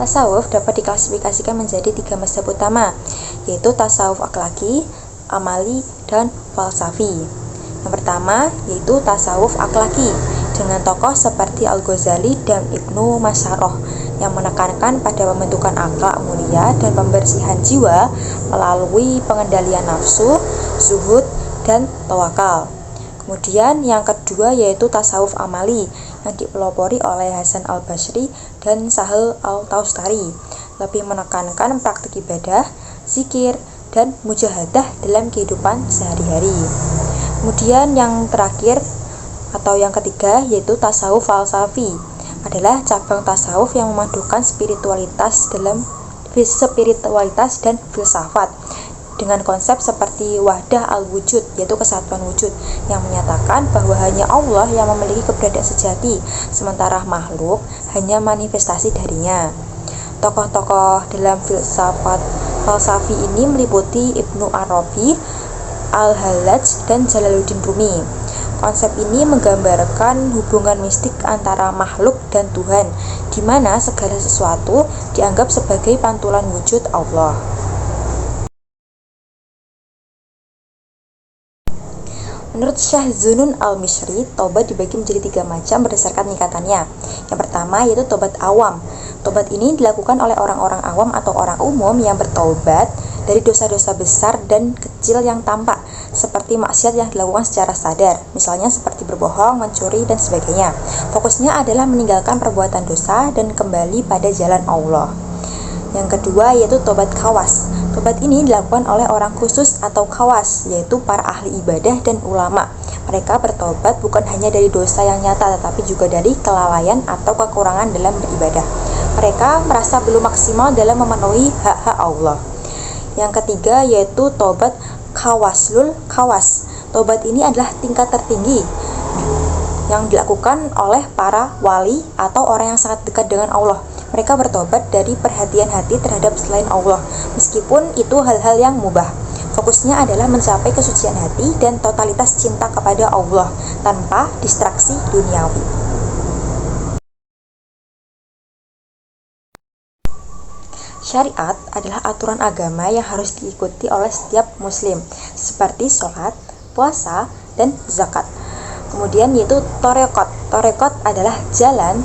Tasawuf dapat diklasifikasikan menjadi 3 mazhab utama, yaitu tasawuf akhlaki, amali, dan falsafi. Yang pertama yaitu tasawuf akhlaki dengan tokoh seperti Al-Ghazali dan Ibnu Masyarah yang menekankan pada pembentukan akhlak mulia dan pembersihan jiwa melalui pengendalian nafsu, zuhud, dan tawakal. Kemudian yang kedua yaitu tasawuf amali yang dipelopori oleh Hasan al-Basri dan Sahal al-Taustari, lebih menekankan praktik ibadah, zikir, dan mujahadah dalam kehidupan sehari-hari. Kemudian yang terakhir atau yang ketiga yaitu tasawuf falsafi, adalah cabang tasawuf yang memadukan spiritualitas dan filsafat dengan konsep seperti wahdah al-wujud, yaitu kesatuan wujud, yang menyatakan bahwa hanya Allah yang memiliki keberadaan sejati, sementara makhluk hanya manifestasi darinya. Tokoh-tokoh dalam filsafat falsafi ini meliputi Ibnu Arabi, Al-Hallaj, dan Jalaluddin Rumi. Konsep ini menggambarkan hubungan mistik antara makhluk dan Tuhan, di mana segala sesuatu dianggap sebagai pantulan wujud Allah. Menurut Syekh Zunun al-Misri, tobat dibagi menjadi 3 macam berdasarkan tingkatannya. Yang pertama yaitu tobat awam. Tobat ini dilakukan oleh orang-orang awam atau orang umum yang bertobat dari dosa-dosa besar dan kecil yang tampak, seperti maksiat yang dilakukan secara sadar, misalnya seperti berbohong, mencuri, dan sebagainya. Fokusnya adalah meninggalkan perbuatan dosa dan kembali pada jalan Allah. Yang kedua yaitu tobat khawas. Tobat ini dilakukan oleh orang khusus atau khawas, yaitu para ahli ibadah dan ulama. Mereka bertobat bukan hanya dari dosa yang nyata, tetapi juga dari kelalaian atau kekurangan dalam beribadah. Mereka merasa belum maksimal dalam memenuhi hak-hak Allah. Yang ketiga yaitu tobat khawaslul khawas. Tobat ini adalah tingkat tertinggi yang dilakukan oleh para wali atau orang yang sangat dekat dengan Allah. Mereka bertobat dari perhatian hati terhadap selain Allah, meskipun itu hal-hal yang mubah. Fokusnya adalah mencapai kesucian hati dan totalitas cinta kepada Allah tanpa distraksi duniawi. Syariat adalah aturan agama yang harus diikuti oleh setiap muslim, seperti sholat, puasa, dan zakat. Kemudian yaitu torekot. Torekot adalah jalan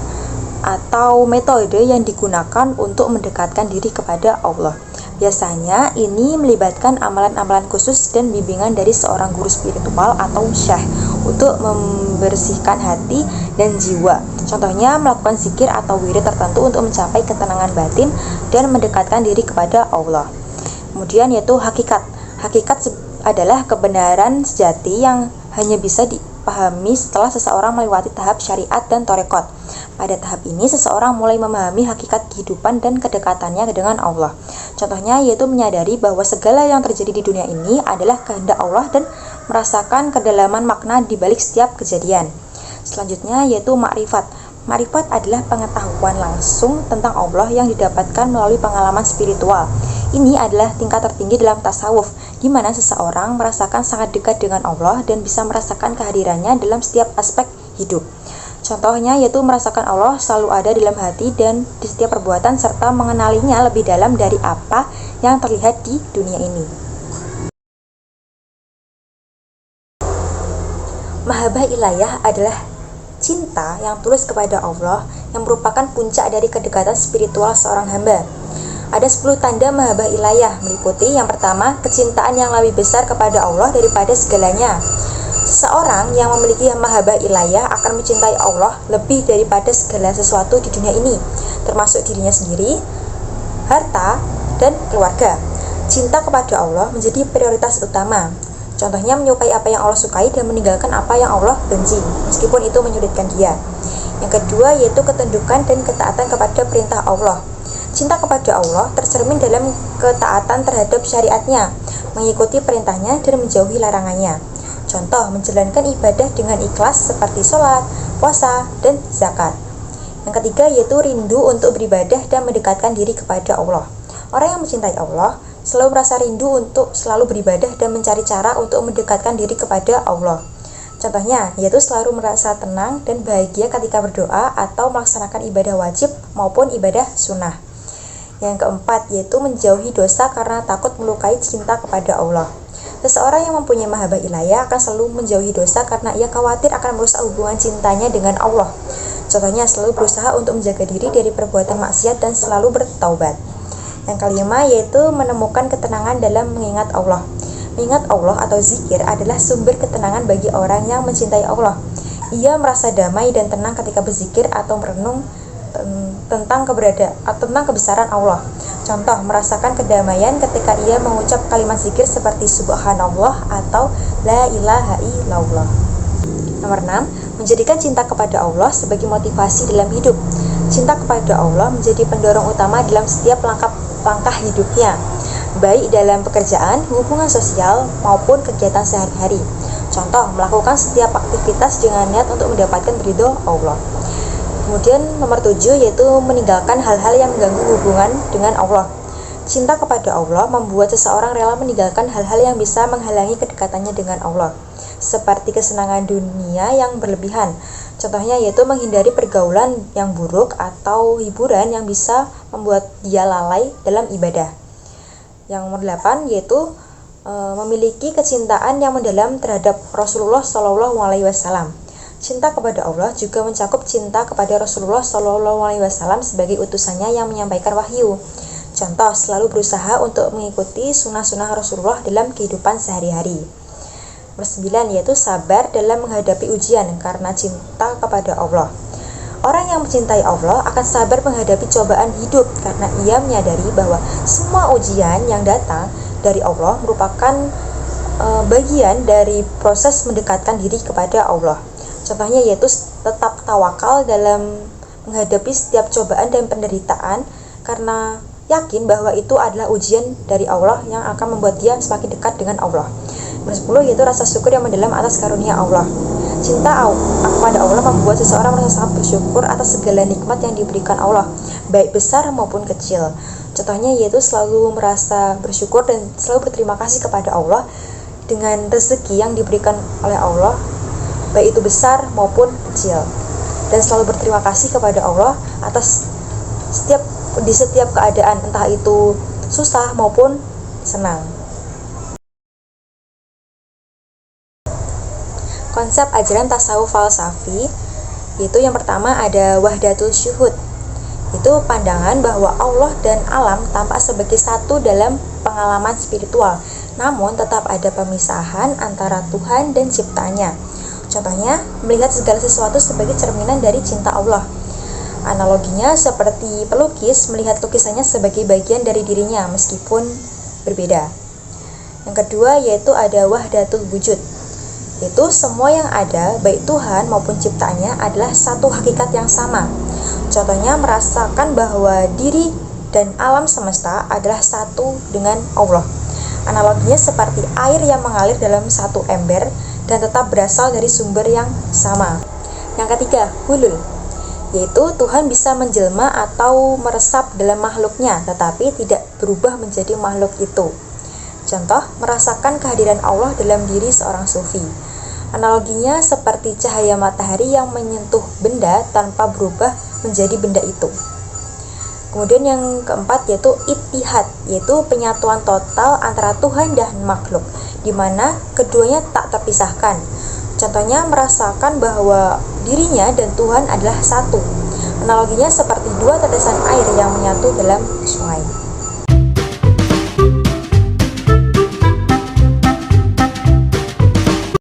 atau metode yang digunakan untuk mendekatkan diri kepada Allah. Biasanya ini melibatkan amalan-amalan khusus dan bimbingan dari seorang guru spiritual atau syekh untuk membersihkan hati dan jiwa. Contohnya melakukan zikir atau wirid tertentu untuk mencapai ketenangan batin dan mendekatkan diri kepada Allah. Kemudian yaitu hakikat. Hakikat adalah kebenaran sejati yang hanya bisa dipahami setelah seseorang melewati tahap syariat dan torekot. Pada tahap ini, seseorang mulai memahami hakikat kehidupan dan kedekatannya dengan Allah. Contohnya yaitu menyadari bahwa segala yang terjadi di dunia ini adalah kehendak Allah dan merasakan kedalaman makna di balik setiap kejadian. Selanjutnya yaitu makrifat. Makrifat adalah pengetahuan langsung tentang Allah yang didapatkan melalui pengalaman spiritual. Ini adalah tingkat tertinggi dalam tasawuf, di mana seseorang merasakan sangat dekat dengan Allah dan bisa merasakan kehadirannya dalam setiap aspek hidup. Contohnya yaitu merasakan Allah selalu ada dalam hati dan di setiap perbuatan serta mengenalinya lebih dalam dari apa yang terlihat di dunia ini. Mahabbah ilahiyah adalah cinta yang tulus kepada Allah yang merupakan puncak dari kedekatan spiritual seorang hamba. Ada 10 tanda mahabbah ilahiyah, meliputi yang pertama, kecintaan yang lebih besar kepada Allah daripada segalanya. Seseorang yang memiliki mahabbah ilahiyah akan mencintai Allah lebih daripada segala sesuatu di dunia ini, termasuk dirinya sendiri, harta, dan keluarga. Cinta kepada Allah menjadi prioritas utama. Contohnya menyukai apa yang Allah sukai dan meninggalkan apa yang Allah benci, meskipun itu menyulitkan dia. Yang kedua yaitu ketundukan dan ketaatan kepada perintah Allah. Cinta kepada Allah tercermin dalam ketaatan terhadap syariatnya, mengikuti perintahnya dan menjauhi larangannya. Contoh, menjalankan ibadah dengan ikhlas seperti sholat, puasa, dan zakat. Yang ketiga yaitu rindu untuk beribadah dan mendekatkan diri kepada Allah. Orang yang mencintai Allah selalu merasa rindu untuk selalu beribadah dan mencari cara untuk mendekatkan diri kepada Allah. Contohnya, yaitu selalu merasa tenang dan bahagia ketika berdoa atau melaksanakan ibadah wajib maupun ibadah sunnah. Yang keempat yaitu menjauhi dosa karena takut melukai cinta kepada Allah. Seseorang yang mempunyai mahabbah ilahiyah akan selalu menjauhi dosa karena ia khawatir akan merusak hubungan cintanya dengan Allah. Contohnya selalu berusaha untuk menjaga diri dari perbuatan maksiat dan selalu bertaubat. Yang kelima yaitu menemukan ketenangan dalam mengingat Allah. Mengingat Allah atau zikir adalah sumber ketenangan bagi orang yang mencintai Allah. Ia merasa damai dan tenang ketika berzikir atau merenung tentang kebesaran Allah. Contoh, merasakan kedamaian ketika ia mengucap kalimat zikir seperti subhanallah atau la ilaha illallah. Nomor 6, menjadikan cinta kepada Allah sebagai motivasi dalam hidup. Cinta kepada Allah menjadi pendorong utama dalam setiap langkah hidupnya, baik dalam pekerjaan, hubungan sosial, maupun kegiatan sehari-hari. Contoh, melakukan setiap aktivitas dengan niat untuk mendapatkan ridho Allah. Kemudian nomor 7 yaitu meninggalkan hal-hal yang mengganggu hubungan dengan Allah. Cinta kepada Allah membuat seseorang rela meninggalkan hal-hal yang bisa menghalangi kedekatannya dengan Allah, seperti kesenangan dunia yang berlebihan. Contohnya yaitu menghindari pergaulan yang buruk atau hiburan yang bisa membuat dia lalai dalam ibadah. Yang nomor 8 yaitu memiliki kecintaan yang mendalam terhadap Rasulullah SAW. Cinta kepada Allah juga mencakup cinta kepada Rasulullah SAW sebagai utusannya yang menyampaikan wahyu. Contoh, selalu berusaha untuk mengikuti sunnah-sunnah Rasulullah dalam kehidupan sehari-hari. Nomor 9 yaitu sabar dalam menghadapi ujian karena cinta kepada Allah. Orang yang mencintai Allah akan sabar menghadapi cobaan hidup karena ia menyadari bahwa semua ujian yang datang dari Allah merupakan bagian dari proses mendekatkan diri kepada Allah. Contohnya yaitu tetap tawakal dalam menghadapi setiap cobaan dan penderitaan karena yakin bahwa itu adalah ujian dari Allah yang akan membuat dia semakin dekat dengan Allah. Nomor 10 yaitu rasa syukur yang mendalam atas karunia Allah. Cinta kepada Allah membuat seseorang merasa sangat bersyukur atas segala nikmat yang diberikan Allah, baik besar maupun kecil. Contohnya yaitu selalu merasa bersyukur dan selalu berterima kasih kepada Allah dengan rezeki yang diberikan oleh Allah, baik itu besar maupun kecil, dan selalu berterima kasih kepada Allah atas di setiap keadaan, entah itu susah maupun senang. Konsep ajaran tasawuf falsafi yaitu yang pertama ada wahdatul syuhud, itu pandangan bahwa Allah dan alam tampak sebagai satu dalam pengalaman spiritual, namun tetap ada pemisahan antara Tuhan dan ciptaannya. Contohnya, melihat segala sesuatu sebagai cerminan dari cinta Allah. Analoginya seperti pelukis melihat lukisannya sebagai bagian dari dirinya meskipun berbeda. Yang kedua yaitu ada wahdatul wujud, yaitu semua yang ada, baik Tuhan maupun ciptaannya adalah satu hakikat yang sama. Contohnya merasakan bahwa diri dan alam semesta adalah satu dengan Allah. Analoginya seperti air yang mengalir dalam satu ember dan tetap berasal dari sumber yang sama. Yang ketiga, hulul, yaitu Tuhan bisa menjelma atau meresap dalam makhluknya tetapi tidak berubah menjadi makhluk itu. Contoh, merasakan kehadiran Allah dalam diri seorang sufi. Analoginya seperti cahaya matahari yang menyentuh benda tanpa berubah menjadi benda itu. Kemudian yang keempat yaitu ittihad, yaitu penyatuan total antara Tuhan dan makhluk, di mana keduanya tak terpisahkan. Contohnya merasakan bahwa dirinya dan Tuhan adalah satu. Analoginya seperti dua tetesan air yang menyatu dalam sungai.